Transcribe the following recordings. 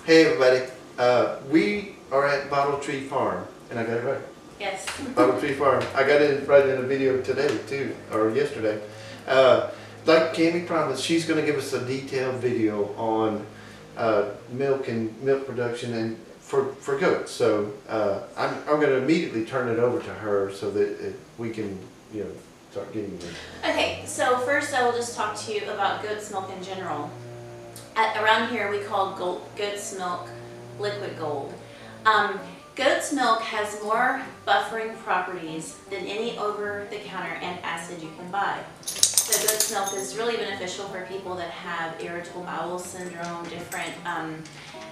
Hey everybody, we are at Bottletree Farm, and I got it right. Yes. Bottletree Farm. I got it right in a video today too, or yesterday. Like Kammi promised, she's going to give us a detailed video on milk and milk production and for goats. So I'm going to immediately turn it over to her so that we can start getting it. Okay, so first I will just talk to you about goat's milk in general. Around here we call goat's milk liquid gold. Goat's milk has more buffering properties than any over-the-counter antacid you can buy. So goat's milk is really beneficial for people that have irritable bowel syndrome, different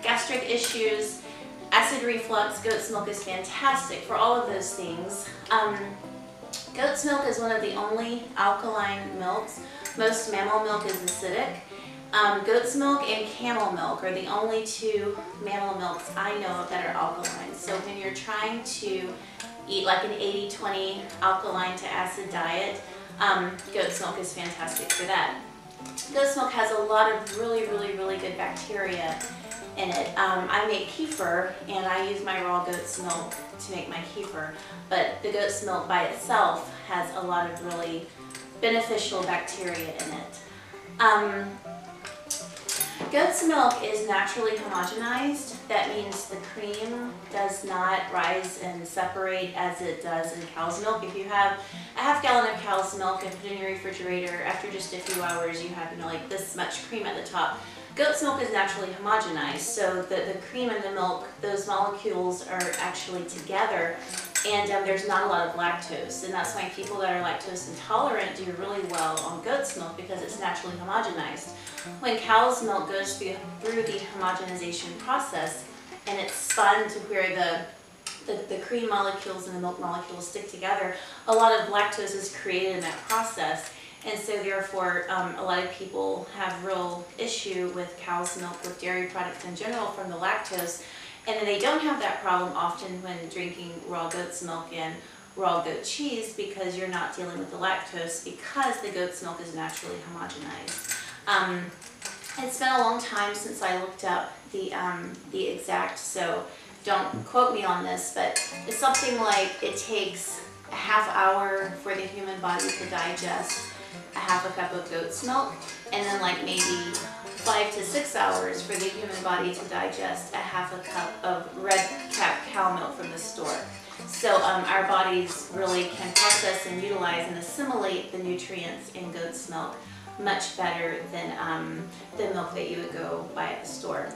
gastric issues, acid reflux. Goat's milk is fantastic for all of those things. Goat's milk is one of the only alkaline milks. Most mammal milk is acidic. Goat's milk and camel milk are the only two mammal milks I know of that are alkaline. So when you're trying to eat like an 80-20 alkaline to acid diet, goat's milk is fantastic for that. Goat's milk has a lot of really good bacteria in it. I make kefir and I use my raw goat's milk to make my kefir, but the goat's milk by itself has a lot of really beneficial bacteria in it. Goat's milk is naturally homogenized. That means the cream does not rise and separate as it does in cow's milk. If you have a half gallon of cow's milk and put it in your refrigerator, after just a few hours you have like this much cream at the top. Goat's milk is naturally homogenized, so the cream and the milk, those molecules are actually together, and there's not a lot of lactose, and that's why people that are lactose intolerant do really well on goat's milk because it's naturally homogenized. When cow's milk goes through the homogenization process and it's spun to where the cream molecules and the milk molecules stick together, a lot of lactose is created in that process. And so therefore, a lot of people have real issue with cow's milk, with dairy products in general from the lactose. And then they don't have that problem often when drinking raw goat's milk and raw goat cheese because you're not dealing with the lactose because the goat's milk is naturally homogenized. It's been a long time since I looked up the exact, so don't quote me on this, but it's something like it takes a half hour for the human body to digest a half a cup of goat's milk, and then like maybe 5 to 6 hours for the human body to digest a half a cup of red cap cow milk from the store. So our bodies really can process and utilize and assimilate the nutrients in goat's milk much better than the milk that you would go buy at the store.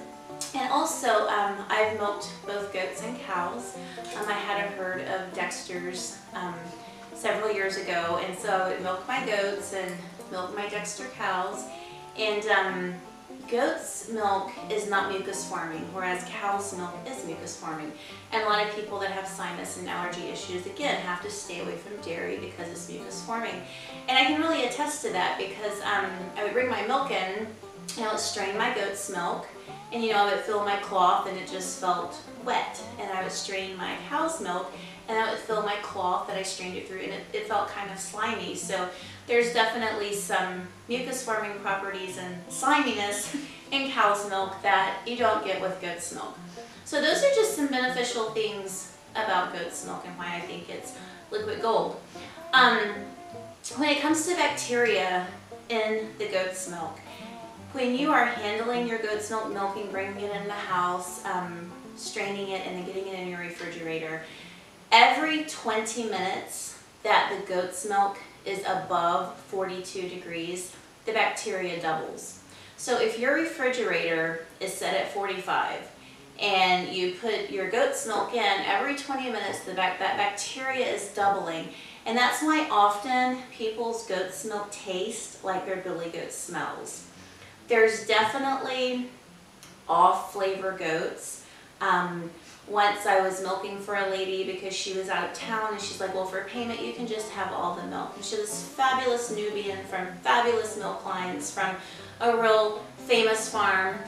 And also, I've milked both goats and cows. I had a herd of Dexters several years ago, and so I would milk my goats and milk my Dexter cows. And goat's milk is not mucus forming, whereas cow's milk is mucus forming. And a lot of people that have sinus and allergy issues, again, have to stay away from dairy because it's mucus forming. And I can really attest to that because I would bring my milk in, and I would strain my goat's milk, and I would fill my cloth and it just felt wet. And I would strain my cow's milk and I would fill my cloth that I strained it through, and it felt kind of slimy. So there's definitely some mucus forming properties and sliminess in cow's milk that you don't get with goat's milk. So those are just some beneficial things about goat's milk and why I think it's liquid gold. When it comes to bacteria in the goat's milk, when you are handling your goat's milk, milking, bringing it in the house, straining it, and then getting it in your refrigerator, every 20 minutes that the goat's milk is above 42 degrees, the bacteria doubles. So if your refrigerator is set at 45 and you put your goat's milk in, every 20 minutes that bacteria is doubling. And that's why often people's goat's milk taste like their billy goat smells. There's definitely off flavor goats. Once I was milking for a lady because she was out of town, and she's like, well, for payment you can just have all the milk. And she's this fabulous Nubian from fabulous milk lines from a real famous farm,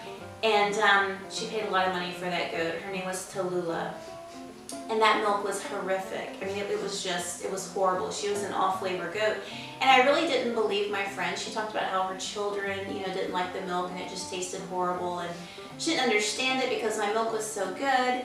and she paid a lot of money for that goat. Her name was Tallulah. and that milk was horrific. I mean, it was horrible. She was an all-flavor goat, and I really didn't believe my friend. She talked about how her children, didn't like the milk and it just tasted horrible, and she didn't understand it because my milk was so good.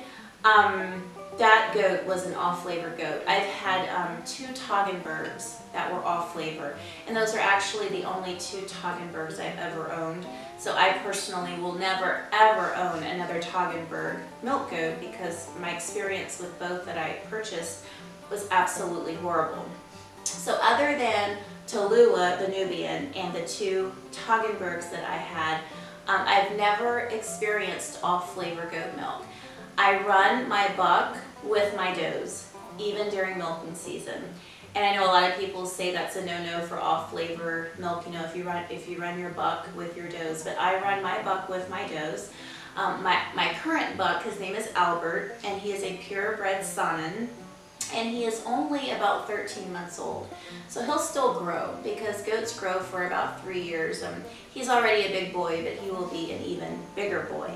That goat was an off-flavor goat. I've had 2 Toggenburgs that were off-flavor, and those are actually the only 2 Toggenburgs I've ever owned. So I personally will never ever own another Toggenburg milk goat because my experience with both that I purchased was absolutely horrible. So other than Tallulah, the Nubian, and the 2 Toggenburgs that I had, I've never experienced off-flavor goat milk. I run my buck with my does, even during milking season. And I know a lot of people say that's a no-no for off-flavor milk, if you run your buck with your does, but I run my buck with my does. My current buck, his name is Albert, and he is a purebred Saanen, and he is only about 13 months old. So he'll still grow because goats grow for about 3 years. He's already a big boy, but he will be an even bigger boy.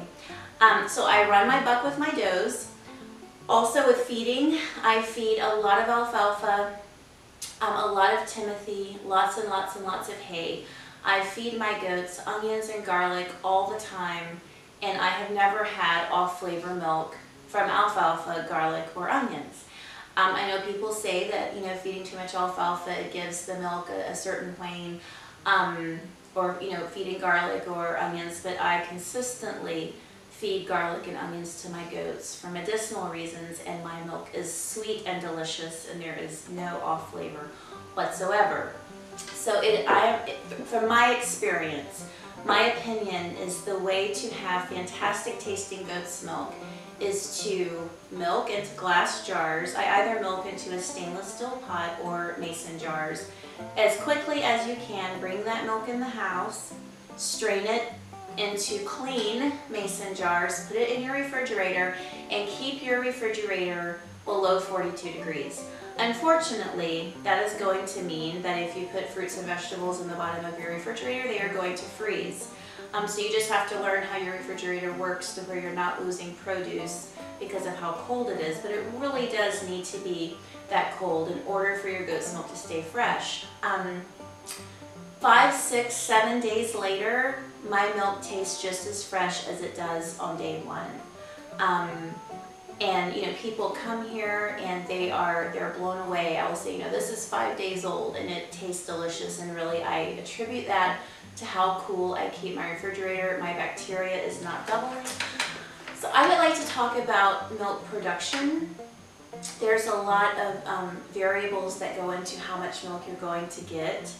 So I run my buck with my does. Also with feeding, I feed a lot of alfalfa, a lot of timothy, lots and lots and lots of hay. I feed my goats onions and garlic all the time, and I have never had off-flavor milk from alfalfa, garlic, or onions. I know people say that, feeding too much alfalfa, it gives the milk a certain wane, or, feeding garlic or onions, but I consistently feed garlic and onions to my goats for medicinal reasons, and my milk is sweet and delicious, and there is no off flavor whatsoever. So from my experience, my opinion is the way to have fantastic tasting goat's milk is to milk into glass jars. I either milk into a stainless steel pot or mason jars. As quickly as you can, bring that milk in the house, strain it into clean mason jars, put it in your refrigerator, and keep your refrigerator below 42 degrees. Unfortunately, that is going to mean that if you put fruits and vegetables in the bottom of your refrigerator, they are going to freeze. So you just have to learn how your refrigerator works to where you're not losing produce because of how cold it is, but it really does need to be that cold in order for your goat's milk to stay fresh. 5, 6, 7 days later, my milk tastes just as fresh as it does on day 1. And people come here and they're blown away. I will say, this is 5 days old and it tastes delicious, and really I attribute that to how cool I keep my refrigerator. My bacteria is not doubling. So I would like to talk about milk production. There's a lot of variables that go into how much milk you're going to get.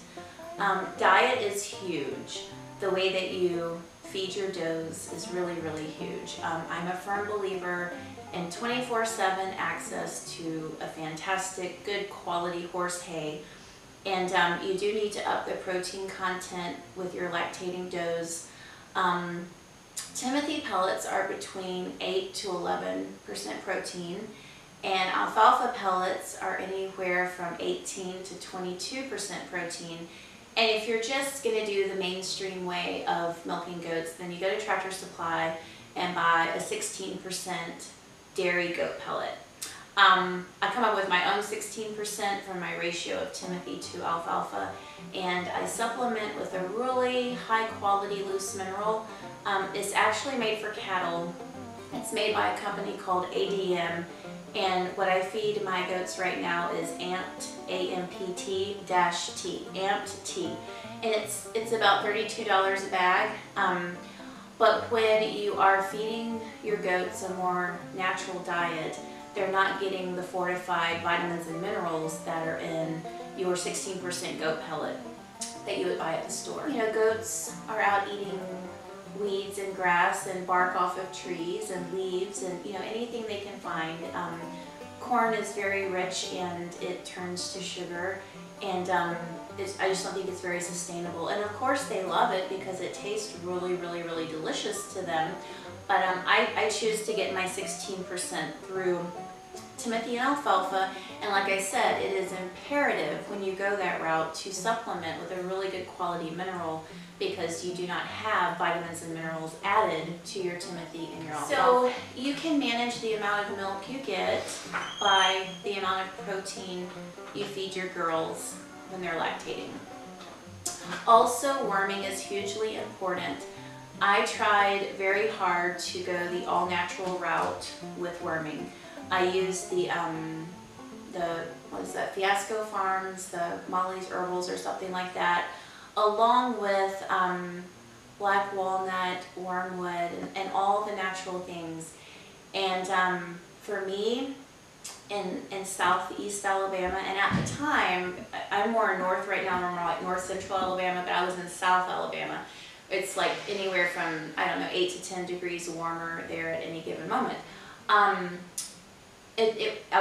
Diet is huge. The way that you feed your does is really, really huge. I'm a firm believer in 24/7 access to a fantastic, good quality horse hay. And you do need to up the protein content with your lactating does. Timothy pellets are between 8 to 11% protein, and alfalfa pellets are anywhere from 18 to 22% protein. And if you're just going to do the mainstream way of milking goats, then you go to Tractor Supply and buy a 16% dairy goat pellet. I come up with my own 16% from my ratio of Timothy to alfalfa, and I supplement with a really high quality loose mineral. It's actually made for cattle. It's made by a company called ADM, and what I feed my goats right now is Amped, AMPT-T, Amped T, and it's about $32 a bag. But when you are feeding your goats a more natural diet, they're not getting the fortified vitamins and minerals that are in your 16% goat pellet that you would buy at the store. Goats are out eating weeds and grass and bark off of trees and leaves and anything they can find. Corn is very rich and it turns to sugar, and I just don't think it's very sustainable. And of course they love it because it tastes really, really, really delicious to them. But I choose to get my 16% through Timothy and alfalfa. And like I said, it is imperative when you go that route to supplement with a really good quality mineral, because you do not have vitamins and minerals added to your Timothy and your alfalfa. So you can manage the amount of milk you get by the amount of protein you feed your girls when they're lactating. Also, worming is hugely important. I tried very hard to go the all-natural route with worming. I used the what is that, Fiasco Farms, the Molly's Herbals or something like that, along with black walnut, wormwood, and all the natural things. And for me, in southeast Alabama, and at the time, I'm more north right now, I'm more like north central Alabama, but I was in south Alabama. It's like anywhere from, I don't know, 8 to 10 degrees warmer there at any given moment. I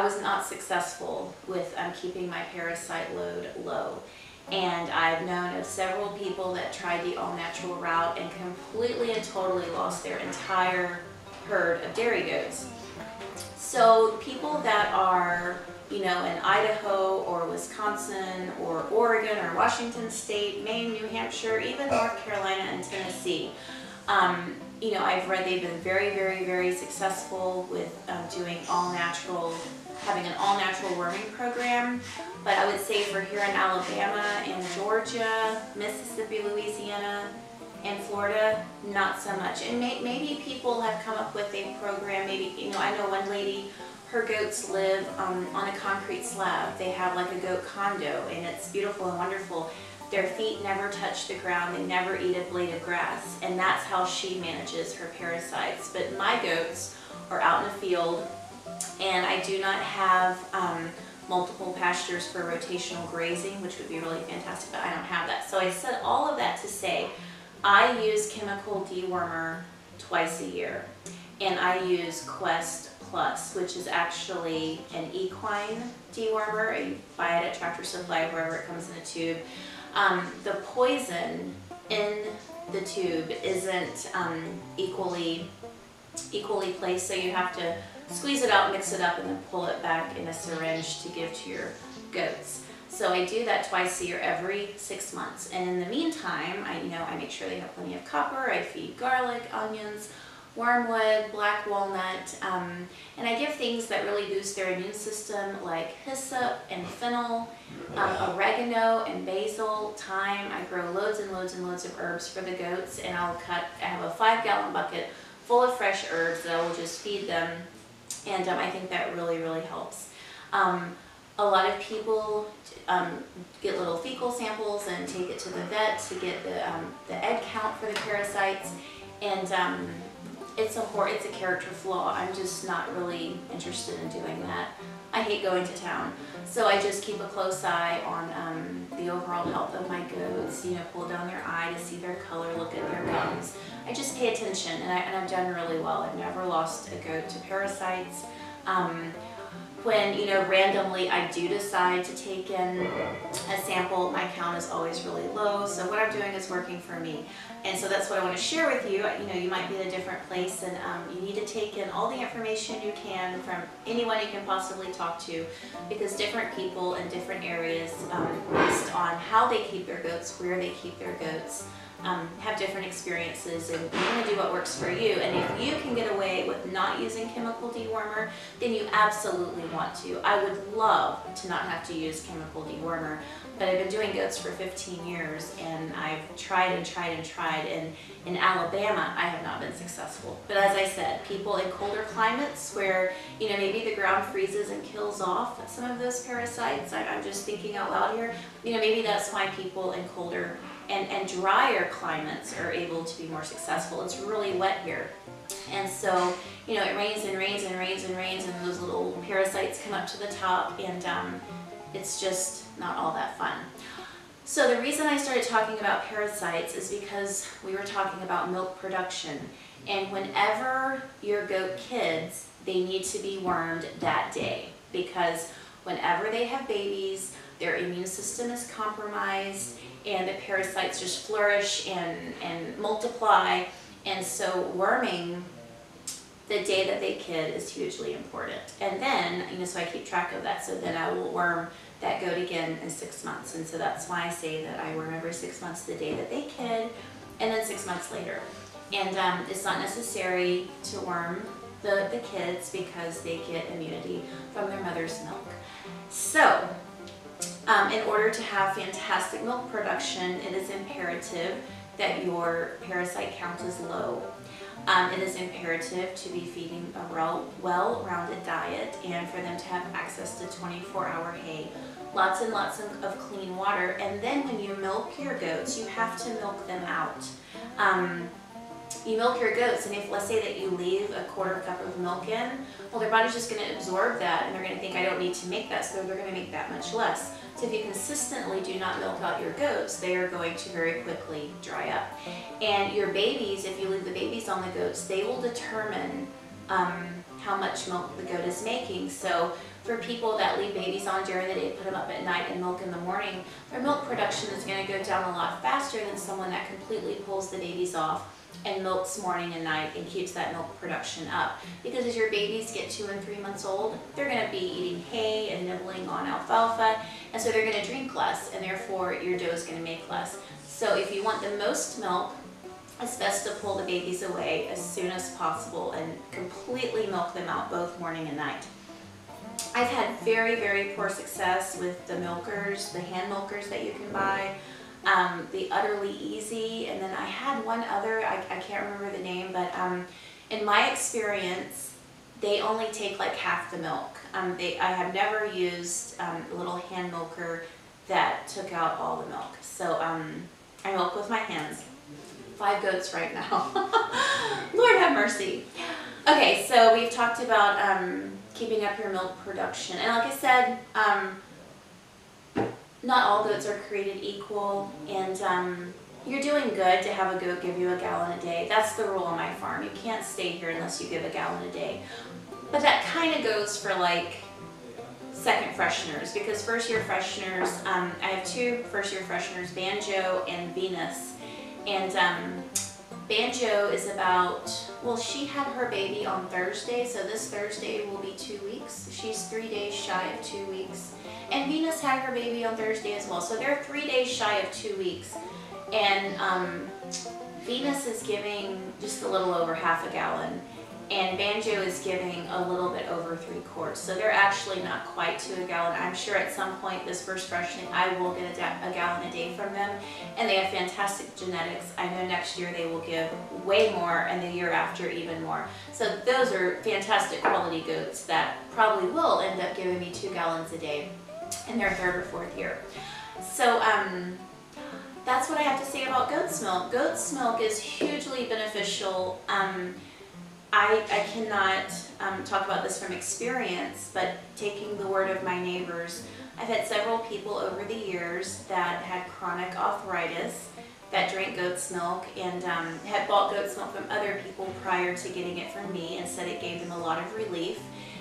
was not successful with keeping my parasite load low. And I've known of several people that tried the all-natural route and completely and totally lost their entire herd of dairy goats. So people that are, you know, in Idaho or Wisconsin or Oregon or Washington State, Maine, New Hampshire, even North Carolina and Tennessee, you know, I've read they've been very, very, very successful with doing all-natural, having an all-natural worming program. But I would say for here in Alabama and Georgia, Mississippi, Louisiana, and Florida, not so much. And maybe people have come up with a program, maybe, you know, I know one lady, her goats live on a concrete slab. They have like a goat condo, and it's beautiful and wonderful. Their feet never touch the ground, they never eat a blade of grass, and that's how she manages her parasites. But my goats are out in the field, and I do not have multiple pastures for rotational grazing, which would be really fantastic, but I don't have that. So I said all of that to say, I use chemical dewormer twice a year, and I use Quest Plus, which is actually an equine dewormer. You buy it at Tractor Supply, wherever it comes in a tube. The poison in the tube isn't equally placed, so you have to squeeze it out, mix it up, and then pull it back in a syringe to give to your goats. So I do that twice a year, every 6 months. And in the meantime, I make sure they have plenty of copper. I feed garlic, onions, wormwood, black walnut, and I give things that really boost their immune system, like hyssop and fennel, oregano and basil, thyme. I grow loads and loads and loads of herbs for the goats, and I have a 5-gallon bucket full of fresh herbs that I will just feed them, and I think that really, really helps. A lot of people get little fecal samples and take it to the vet to get the egg count for the parasites, and it's a character flaw. I'm just not really interested in doing that. I hate going to town, so I just keep a close eye on the overall health of my goats. You know, pull down their eye to see their color, look at their gums. I just pay attention, and I've done really well. I've never lost a goat to parasites. When, you know, randomly I do decide to take in a sample, my count is always really low. So what I'm doing is working for me. And so that's what I want to share with you. You know, you might be in a different place, and you need to take in all the information you can from anyone you can possibly talk to, because different people in different areas, based on how they keep their goats, where they keep their goats, have different experiences, and you want to do what works for you. And if you can get away with not using chemical dewormer, then you absolutely want to. I would love to not have to use chemical dewormer, but I've been doing goats for 15 years, and I've tried and tried and tried, and in Alabama I have not been successful. But as I said, people in colder climates where, you know, maybe the ground freezes and kills off some of those parasites, I'm just thinking out loud here, you know, maybe that's why people in colder and drier climates are able to be more successful. It's really wet here, and so, you know, it rains and rains and rains and rains, and those little parasites come up to the top, and it's just not all that fun. So the reason I started talking about parasites is because we were talking about milk production, and whenever your goat kids, they need to be wormed that day, because whenever they have babies, their immune system is compromised, and the parasites just flourish and multiply. And so worming the day that they kid is hugely important. And then, you know, so I keep track of that. So then I will worm that goat again in 6 months. And so that's why I say that I worm every 6 months the day that they kid, and then 6 months later. And it's not necessary to worm the kids because they get immunity from their mother's milk. So, in order to have fantastic milk production, it is imperative that your parasite count is low. It is imperative to be feeding a well-rounded diet and for them to have access to 24-hour hay, lots and lots of clean water. And then when you milk your goats, you have to milk them out. You milk your goats, and if let's say that you leave a 1/4 cup of milk in, well, their body's just going to absorb that, and they're going to think, I don't need to make that, so they're going to make that much less. So if you consistently do not milk out your goats, they are going to very quickly dry up. And your babies, if you leave the babies on the goats, they will determine how much milk the goat is making. So for people that leave babies on during the day, put them up at night and milk in the morning, their milk production is going to go down a lot faster than someone that completely pulls the babies off and milks morning and night and keeps that milk production up. Because as your babies get 2 and 3 months old, they're going to be eating hay and nibbling on alfalfa, and so they're going to drink less, and therefore your dough is going to make less. So if you want the most milk, it's best to pull the babies away as soon as possible and completely milk them out both morning and night. I've had very, very poor success with the milkers, the hand milkers that you can buy. The Utterly Easy, and then I had one other, I can't remember the name, but in my experience, they only take like half the milk. I have never used a little hand milker that took out all the milk. So I milk with my hands. 5 goats right now. Lord have mercy. Okay, so we've talked about keeping up your milk production. And like I said, not all goats are created equal, and you're doing good to have a goat give you 1 gallon a day. That's the rule on my farm. You can't stay here unless you give 1 gallon a day. But that kind of goes for like second fresheners, because first year fresheners, I have 2 first year fresheners, Banjo and Venus. And Banjo is about, well, she had her baby on Thursday, so this Thursday will be 2 weeks. She's 3 days shy of 2 weeks. And Venus had her baby on Thursday as well, so they're 3 days shy of 2 weeks. And Venus is giving just a little over half a gallon, and Banjo is giving a little bit over 3 quarts. So they're actually not quite to 1 gallon. I'm sure at some point this first freshening I will get a gallon a day from them, and they have fantastic genetics. I know next year they will give way more, and the year after even more. So those are fantastic quality goats that probably will end up giving me 2 gallons a day in their 3rd or 4th year. So that's what I have to say about goat's milk. Goat's milk is hugely beneficial. I cannot talk about this from experience, but taking the word of my neighbors, I've had several people over the years that had chronic arthritis that drank goat's milk and had bought goat's milk from other people prior to getting it from me and said it gave them a lot of relief.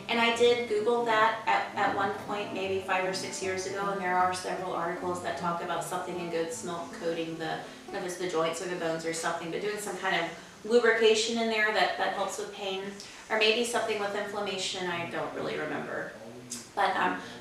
And I did Google that at one point, maybe 5 or 6 years ago, and there are several articles that talk about something in goat's milk coating if it's the joints or the bones or something, but doing some kind of lubrication in there that helps with pain, or maybe something with inflammation, I don't really remember. But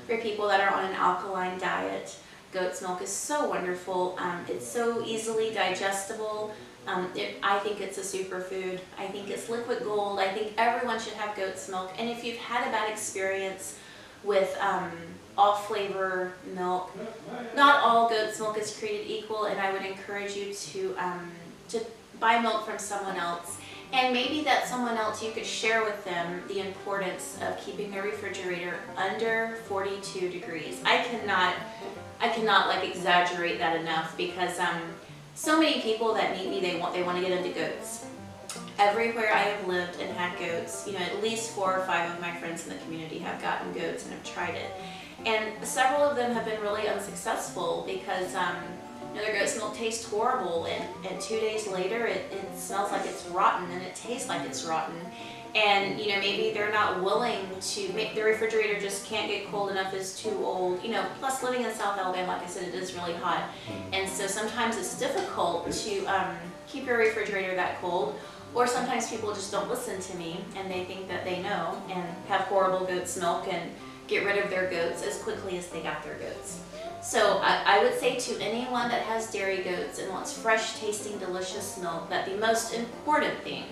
for people that are on an alkaline diet, goat's milk is so wonderful. It's so easily digestible. I think it's a superfood. I think it's liquid gold. I think everyone should have goat's milk. And if you've had a bad experience with off-flavor milk, not all goat's milk is created equal, and I would encourage you to buy milk from someone else. And maybe that someone else, you could share with them the importance of keeping their refrigerator under 42 degrees. I cannot like exaggerate that enough, because so many people that meet me, they want to get into goats. Everywhere I have lived and had goats, you know, at least 4 or 5 of my friends in the community have gotten goats and have tried it. And several of them have been really unsuccessful because you know, their goat's milk tastes horrible, and 2 days later it smells like it's rotten and it tastes like it's rotten. And you know, maybe they're not willing to make the refrigerator, just can't get cold enough, is too old. You know, plus living in South Alabama, like I said, it is really hot, and so sometimes it's difficult to keep your refrigerator that cold. Or sometimes people just don't listen to me and they think that they know and have horrible goat's milk and get rid of their goats as quickly as they got their goats. So I would say to anyone that has dairy goats and wants fresh tasting delicious milk that the most important thing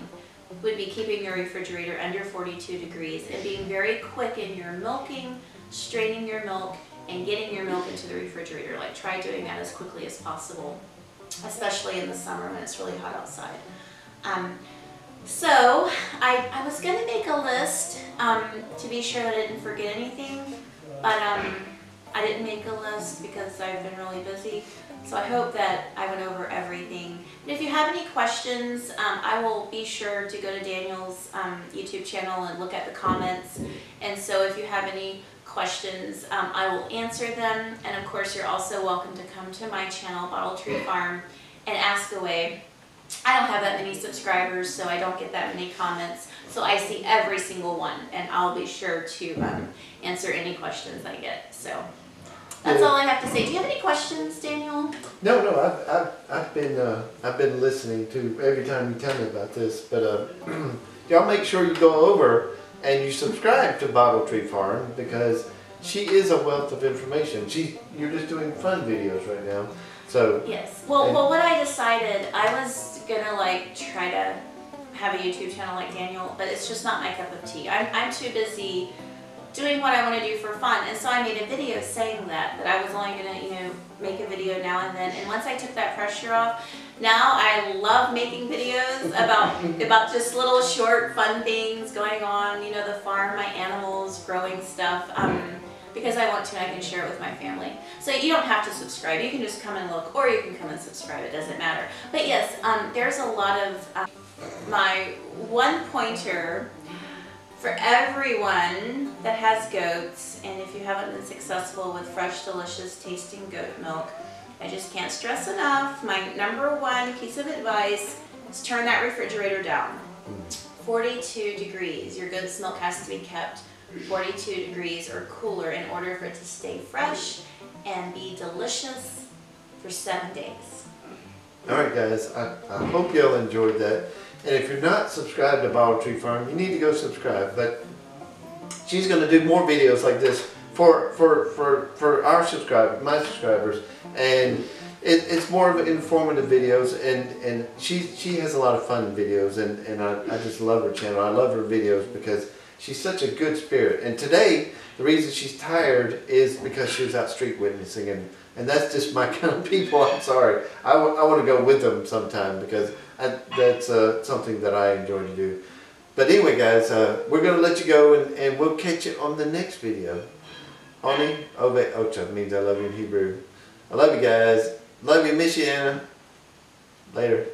would be keeping your refrigerator under 42 degrees and being very quick in your milking, straining your milk, and getting your milk into the refrigerator. Like, try doing that as quickly as possible, especially in the summer when it's really hot outside. So I was going to make a list to be sure that I didn't forget anything, but I didn't make a list because I've been really busy. So I hope that I went over everything. And if you have any questions, I will be sure to go to Daniel's YouTube channel and look at the comments. And so if you have any questions, I will answer them. And of course, you're also welcome to come to my channel, Bottletree Farm, and ask away. I don't have that many subscribers, so I don't get that many comments. So I see every single one, and I'll be sure to answer any questions I get. So that's all I have to say. Do you have any questions, Daniel? No, I've been listening to every time you tell me about this, but y'all make sure you go over and you subscribe to Bottletree Farm, because she is a wealth of information. You're just doing fun videos right now. So yes. Well, what I decided, I was gonna like try to have a YouTube channel like Daniel, but it's just not my cup of tea. I'm too busy doing what I want to do for fun, and so I made a video saying that I was only gonna make a video now and then. And once I took that pressure off, now I love making videos about just little short fun things going on, the farm, my animals, growing stuff. Because I want to, and I can share it with my family. So you don't have to subscribe. You can just come and look, or you can come and subscribe. It doesn't matter. But yes, there's a lot of my one pointer for everyone that has goats, and if you haven't been successful with fresh, delicious tasting goat milk, I just can't stress enough. My number one piece of advice is turn that refrigerator down. 42 degrees. Your goat's milk has to be kept 42 degrees or cooler in order for it to stay fresh and be delicious for 7 days. Alright guys, I hope y'all enjoyed that. And if you're not subscribed to Bottletree Farm, you need to go subscribe. But she's going to do more videos like this for our subscribers, my subscribers. And it's more of informative videos, and she has a lot of fun videos, and I just love her channel. I love her videos because she's such a good spirit. And today, the reason she's tired is because she was out street witnessing, and that's just my kind of people. I'm sorry. I want to go with them sometime, because that's something that I enjoy to do. But anyway, guys, we're going to let you go, and we'll catch you on the next video. Oni Ove Ocha means I love you in Hebrew. I love you guys. Love you, Miss you, Anna. Later.